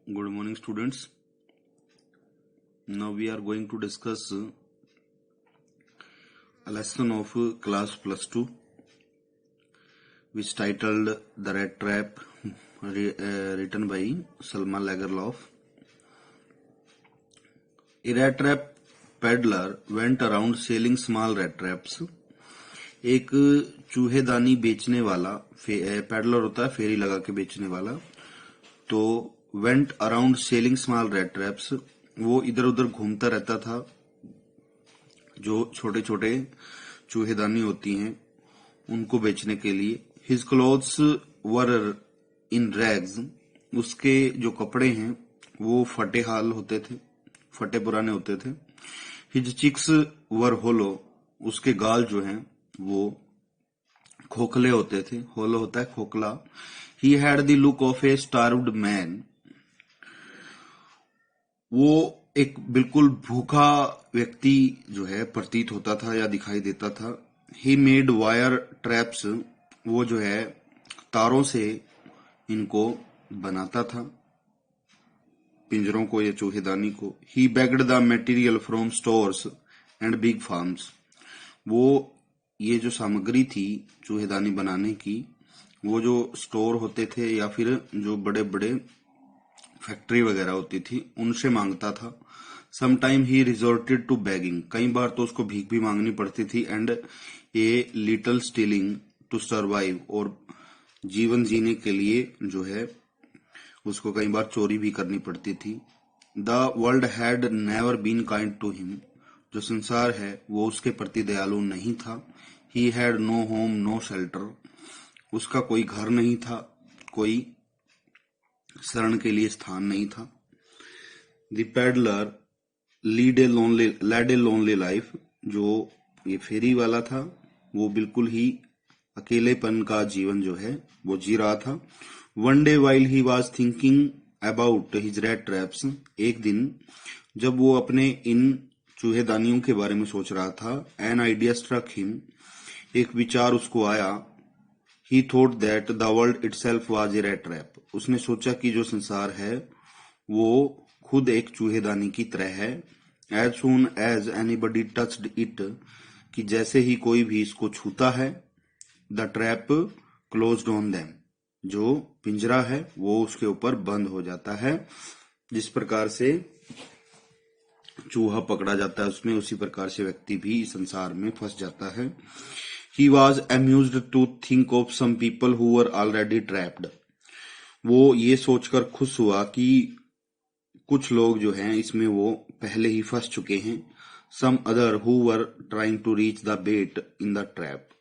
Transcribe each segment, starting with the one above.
Good morning, students. Now we are going to discuss a lesson of class plus 2, which titled The Rat Trap, written by Salma Lagerlof. A rat trap peddler went around selling small rat traps. एक चूहेदानी बेचने वाला, peddler होता है फेरी लगा के बेचने वाला, तो went around selling small red traps, वो इधर उधर घूमता रहता था, जो छोटे छोटे चूहेदानी होती हैं उनको बेचने के लिए। हिज क्लोथ्स वर इन रैग्स, उसके जो कपड़े हैं वो फटे हाल होते थे, फटे पुराने होते थे। हिज चिक्स वर होलो, उसके गाल जो हैं वो खोखले होते थे, होलो होता है खोखला। He had the look of A starved man, वो एक बिल्कुल भूखा व्यक्ति जो है प्रतीत होता था या दिखाई देता था। ही मेड वायर ट्रैप्स, वो जो है तारों से इनको बनाता था, पिंजरों को या चूहेदानी को। He begged the material from stores and big farms, वो ये जो सामग्री थी चूहेदानी बनाने की, वो जो स्टोर होते थे या फिर जो बड़े बड़े फैक्ट्री वगैरह होती थी उनसे मांगता था। Sometime he resorted to begging, कई बार तो उसको भीख भी मांगनी पड़ती थी। And a little stealing to survive, और जीवन जीने के लिए जो है उसको कई बार चोरी भी करनी पड़ती थी। The world had never been kind to him, जो संसार है वो उसके प्रति दयालु नहीं था। He had no home no shelter, उसका कोई घर नहीं था, कोई शरण के लिए स्थान नहीं था। The peddler led a lonely life, जो ये फेरी वाला था वो बिल्कुल ही अकेलेपन का जीवन जो है वो जी रहा था। One day while he was thinking about his red traps, एक दिन जब वो अपने इन चूहेदानियों के बारे में सोच रहा था, एन आइडिया स्ट्रक हिम, एक विचार उसको आया। ही thought that the world itself was a red trap, उसने सोचा कि जो संसार है वो खुद एक चूहेदानी की तरह है। As soon as anybody touched it, कि जैसे ही कोई भी इसको छूता है, the trap closed on them, जो पिंजरा है वो उसके ऊपर बंद हो जाता है। जिस प्रकार से चूहा पकड़ा जाता है उसमें, उसी प्रकार से व्यक्ति भी संसार में फंस जाता है। He was amused to think of some people who were already trapped. वो ये सोचकर खुश हुआ कि कुछ लोग जो हैं इसमें वो पहले ही फंस चुके हैं। Some other who were trying to reach the bait in the trap.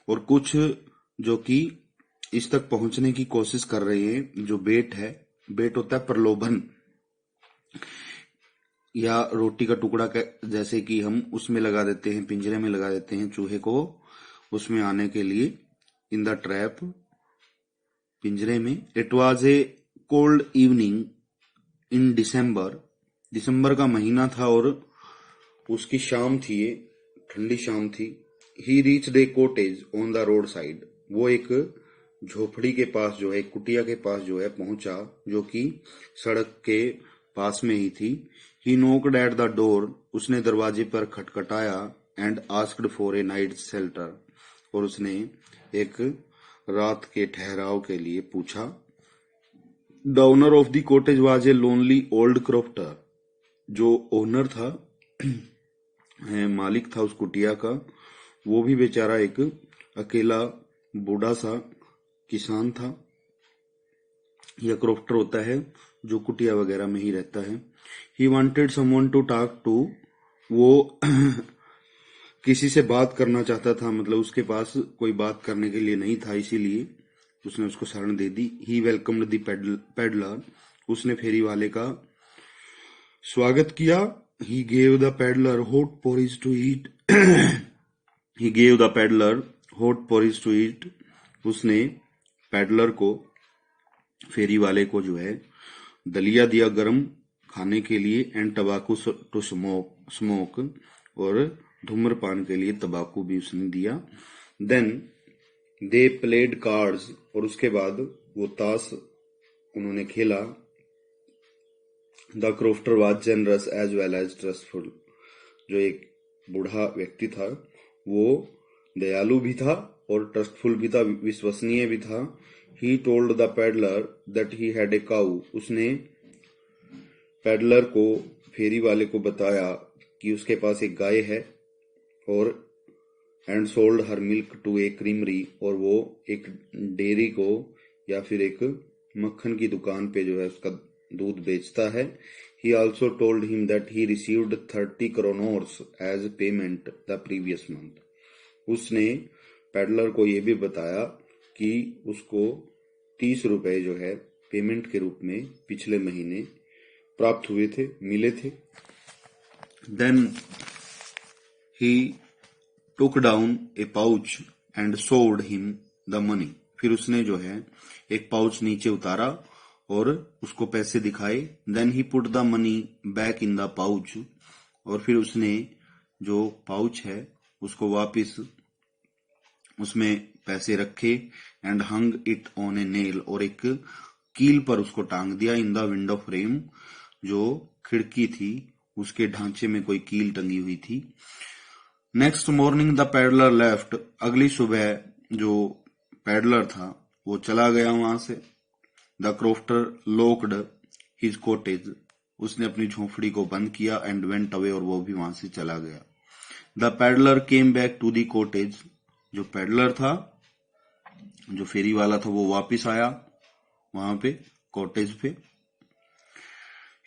और कुछ जो कि इस तक पहुंचने की कोशिश कर रहे हैं। जो बेट है, बेट होता है प्रलोभन, या रोटी का टुकड़ा जैसे कि हम उसमें लगा देते हैं, पिंजरे में लगा देते हैं चूहे को उसमें आने के लिए। इन द ट्रैप, पिंजरे में। It was a cold evening in December, दिसंबर का महीना था और उसकी शाम थी, ये ठंडी शाम थी। ही reached A cottage on the road side, वो एक झोपड़ी के पास जो है, कुटिया के पास जो है पहुंचा, जो कि सड़क के पास में ही थी। ही नोक्ड एट द डोर, उसने दरवाजे पर खटखटाया। And asked for a night shelter, और उसने एक रात के ठहराव के लिए पूछा। The owner of the cottage was a lonely old crofter, जो ओनर था, मालिक था उस कुटिया का, वो भी बेचारा एक अकेला बूढ़ा सा किसान था, या क्रॉफ्टर होता है जो कुटिया वगैरह में ही रहता है। He wanted someone to talk to, वो किसी से बात करना चाहता था, मतलब उसके पास कोई बात करने के लिए नहीं था, इसीलिए उसने उसको शरण दे दी। ही वेलकम्ड द पेडलर, उसने फेरी वाले का स्वागत किया। He gave the peddler hot porridge to eat, he gave the peddler hot porridge to eat, उसने पेडलर को, फेरी वाले को जो है दलिया दिया गरम खाने के लिए। एंड टबाकू टू स्मोक, और धूम्रपान के लिए तंबाकू भी उसने दिया। देन दे प्लेड कार्ड्स, और उसके बाद वो ताश उन्होंने खेला। The crofter was generous as well as trustful. जो एक बूढ़ा व्यक्ति था वो दयालु भी था और ट्रस्टफुल भी था, विश्वसनीय भी था। He told the peddler that he had a cow. उसने पेडलर को, फेरी वाले को बताया कि उसके पास एक गाय है, और and sold her milk to a creamery, और वो एक डेयरी को या फिर एक मक्खन की दुकान पे जो है उसका दूध बेचता है। He also told him that he received 30 kronors as payment the previous month. उसने पेडलर को ये भी बताया कि उसको 30 रुपए जो है पेमेंट के रूप में पिछले महीने प्राप्त हुए थे, मिले थे। Then he took down a pouch and showed him the money. फिर उसने जो है एक पाउच नीचे उतारा और उसको पैसे दिखाए। Then he put the money back in the pouch, और फिर उसने जो पाउच है उसको वापस उसमें पैसे रखे। And hung it on A nail, और एक कील पर उसको टांग दिया। इन द विंडो फ्रेम, जो खिड़की थी उसके ढांचे में कोई कील टंगी हुई थी। Next morning the peddler left. अगली सुबह जो पैडलर था वो चला गया वहां से। The crofter locked his cottage. उसने अपनी झोंपड़ी को बंद किया। एंड वेंट अवे, और वो भी वहां से चला गया। The peddler came back to the cottage. जो पैडलर था, जो फेरी वाला था, वो वापिस आया वहां पे कॉटेज पे।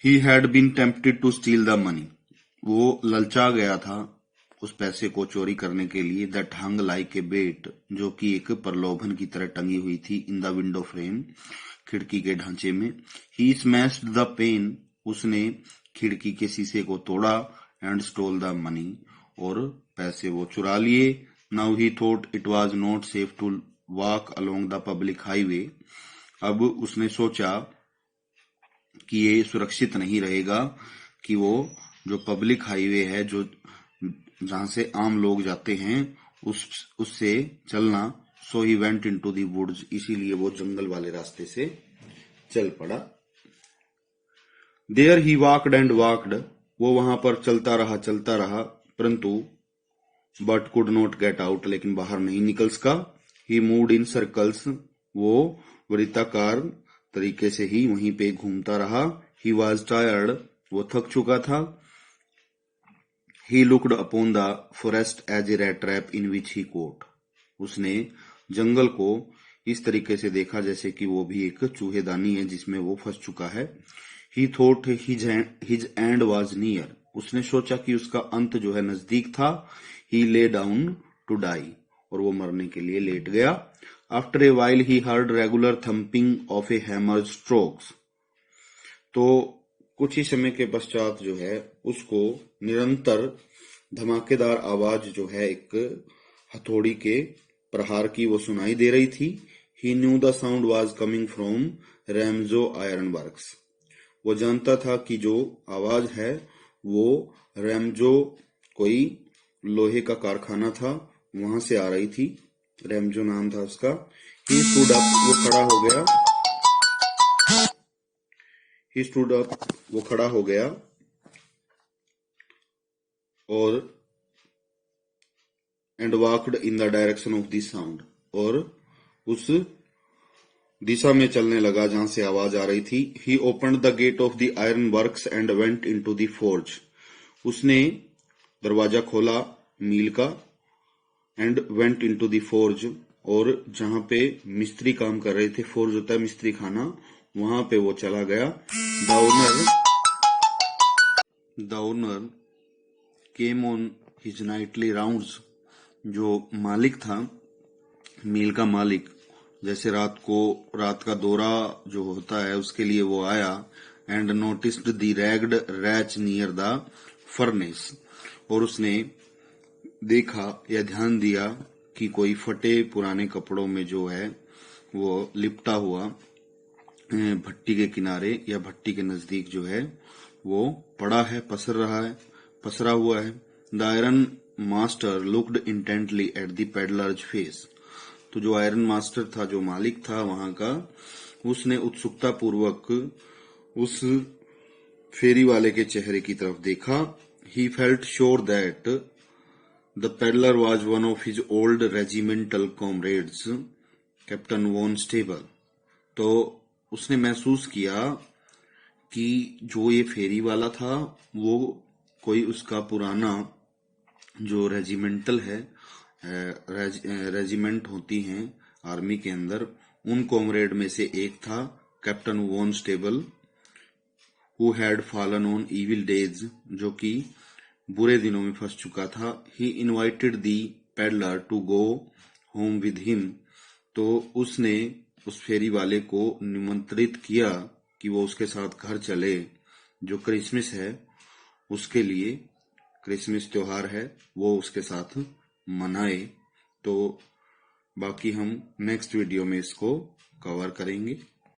He had been tempted to steal the money. वो ललचा गया था उस पैसे को चोरी करने के लिए। दैट हंग लाइक ए बेट, जो कि एक प्रलोभन की तरह टंगी हुई थी। इन द विंडो फ्रेम, खिड़की के ढांचे में। ही स्मैश्ड द पेन। उसने खिड़की के शीशे को तोड़ा। एंड स्टोल द मनी, और पैसे वो चुरा लिए। Now he thought it was not safe to walk along the public highway. अब उसने सोचा कि ये सुरक्षित नहीं रहेगा कि वो जो पब्लिक हाईवे है, जो जहां से आम लोग जाते हैं, उससे चलना। So he went into the woods. इसीलिए वो जंगल वाले रास्ते से चल पड़ा। There he walked and walked. वो वहां पर चलता रहा, परंतु but could not get out, लेकिन बाहर नहीं निकल सका। He moved in circles. वो वृत्ताकार तरीके से ही वहीं पे घूमता रहा। He was tired. वो थक चुका था। He looked upon the forest as a rat trap in which he coat. उसने जंगल को इस तरीके से देखा जैसे कि वो भी एक चूहेदानी है जिसमें वो फंस चुका है। ही thought his and was near. उसने सोचा कि उसका अंत जो है नजदीक था। ही ले डाउन टू डाई, और वो मरने के लिए लेट गया। After a while he heard regular thumping of A hammer strokes. तो कुछ ही समय के पश्चात जो है उसको निरंतर धमाकेदार आवाज जो है एक हथौड़ी के प्रहार की वो सुनाई दे रही थी। He knew the sound was coming from Ramsjo iron works. वो जानता था कि जो आवाज है वो रैमजो, कोई लोहे का कारखाना था, वहां से आ रही थी। रैमजो नाम था उसका। He stood up. वो खड़ा हो गया। He stood up. वो खड़ा हो गया और and walked in the direction of the sound. और उस दिशा में चलने लगा जहां से आवाज आ रही थी। He opened the gate of the iron works and went into the forge. उसने दरवाजा खोला मील का। And went into the forge, और जहां पे मिस्त्री काम कर रहे थे, फोर्ज होता है मिस्त्री खाना, वहां पे वो चला गया। The owner came on his Knightley rounds. जो मालिक था, मील का मालिक, जैसे रात का दौरा जो होता है उसके लिए वो आया। And noticed the ragged wretch near the furnace. और उसने देखा या ध्यान दिया कि कोई फटे पुराने कपड़ों में जो है वो लिपटा हुआ भट्टी के किनारे या भट्टी के नजदीक जो है वो पड़ा है, पसरा हुआ है। The iron master looked intently at the peddlers face. तो जो आयरन मास्टर था, जो मालिक था वहां का, उसने उत्सुकता पूर्वक उस फेरी वाले के चेहरे की तरफ देखा। He felt sure that the peddler was one of his old regimental comrades, Captain von Stahle. तो उसने महसूस किया कि जो ये फेरी वाला था वो कोई उसका पुराना जो रेजिमेंटल है, रेजिमेंट होती हैं आर्मी के अंदर, उन कॉमरेड में से एक था, captain von Stahle, who had fallen on evil days, जो कि बुरे दिनों में फंस चुका था। He invited the peddler to go home with him. तो उसने उस फेरी वाले को निमंत्रित किया कि वो उसके साथ घर चले, जो क्रिसमस है उसके लिए, क्रिसमस त्योहार है वो उसके साथ मनाए। तो बाकी हम नेक्स्ट वीडियो में इसको कवर करेंगे।